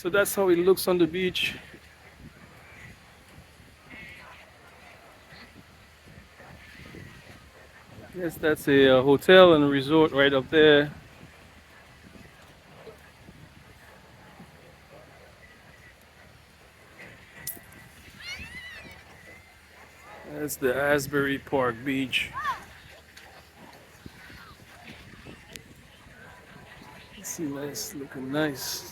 So that's how it looks on the beach. Yes, that's a hotel and resort right up there. That's the Asbury Park Beach. See, nice, looking nice.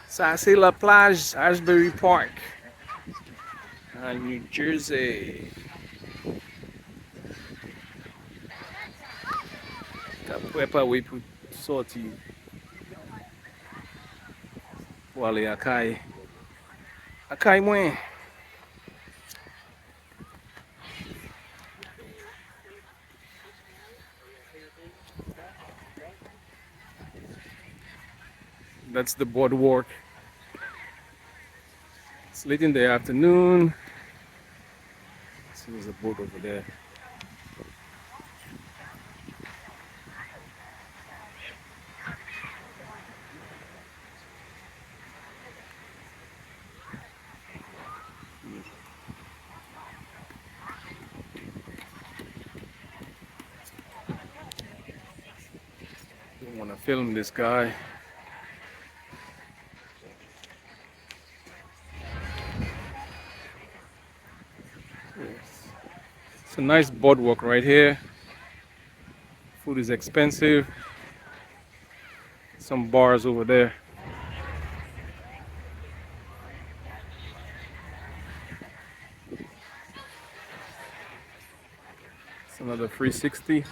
Ça, c'est la plage Asbury Park, New Jersey. Après, pas oui pour sortir pour aller à Caille. À Caille, moins. That's the boardwalk. It's late in the afternoon. See, there's a boat over there. Don't want to film this guy. It's a nice boardwalk right here. Food is expensive. Some bars over there. It's another 360.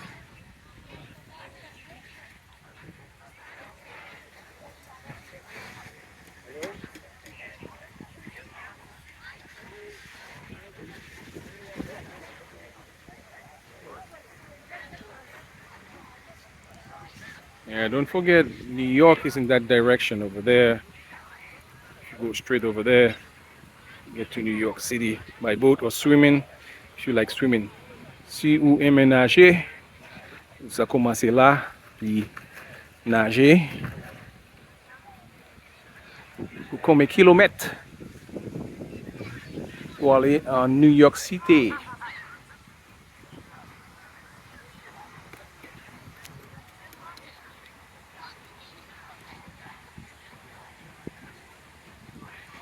Yeah, don't forget New York is in that direction over there. You go straight over there, get to New York City by boat or swimming if you like swimming. Si vous aimez nager, vous commencez là, puis nager. Pour combien de kilomètres pour aller en New York City?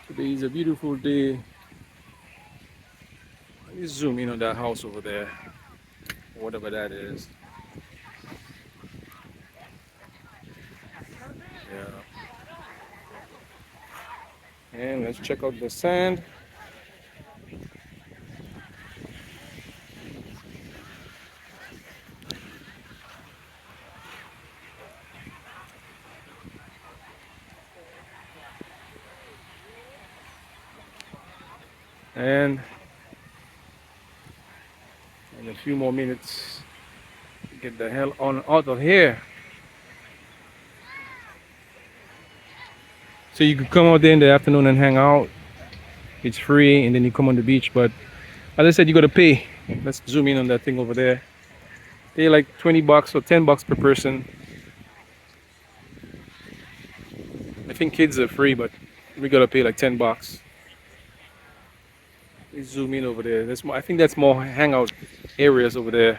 Today is a beautiful day. Let me zoom in on that house over there, whatever that is. Yeah. And let's check out the sand. And in a few more minutes, get the hell on out of here. So you could come out there in the afternoon and hang out. It's free, and then you come on the beach. But as I said, you gotta pay. Let's zoom in on that thing over there. Pay like 20 bucks or 10 bucks per person. I think kids are free, but we gotta pay like 10 bucks. Let's zoom in over there. There's more, I think that's more hangout areas over there.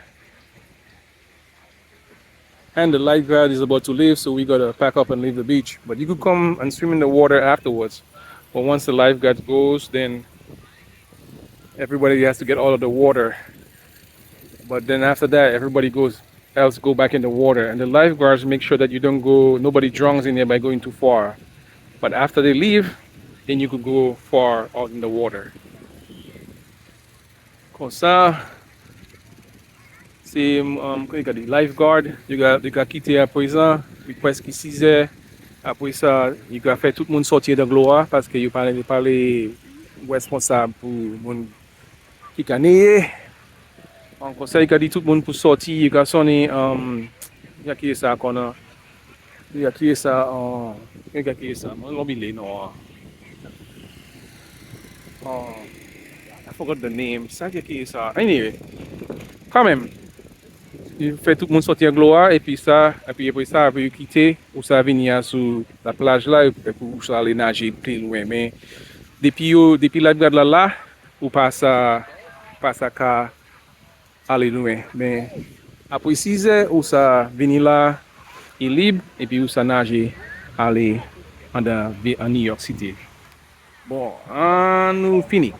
And the lifeguard is about to leave, so we gotta pack up and leave the beach. But you could come and swim in the water afterwards. But once the lifeguard goes, then everybody has to get out of the water. But then after that, everybody else go back in the water. And the lifeguards make sure that you don't go, nobody drowns in there by going too far. But after they leave, then you could go far out in the water. Comme ça, c'est the lifeguard, you got quitter à présent, presque 6 heures. Après ça, il a fait tout le monde sortir de gloire parce que il parlait responsable pour monde qui canne. En conseil, il a dit tout le monde pour sortir, il a sonné, il a qui ça qu'on a, il a qui ça, il a qui ça, on l'a oublié non. I forgot the name. Ça qui ça. Anyway, quand même. il fait tout le monde sortir en gloire et puis ça, et puis après ça, après quitter, ou ça venir sur la plage là, et puis ou ça aller nager plus loin. Mais depuis la grade là, ou pas à qu'à aller loin. Mais après 6 heures, ou ça venir là, est libre, et puis ou ça nager, aller en New York City. Bon, nous fini.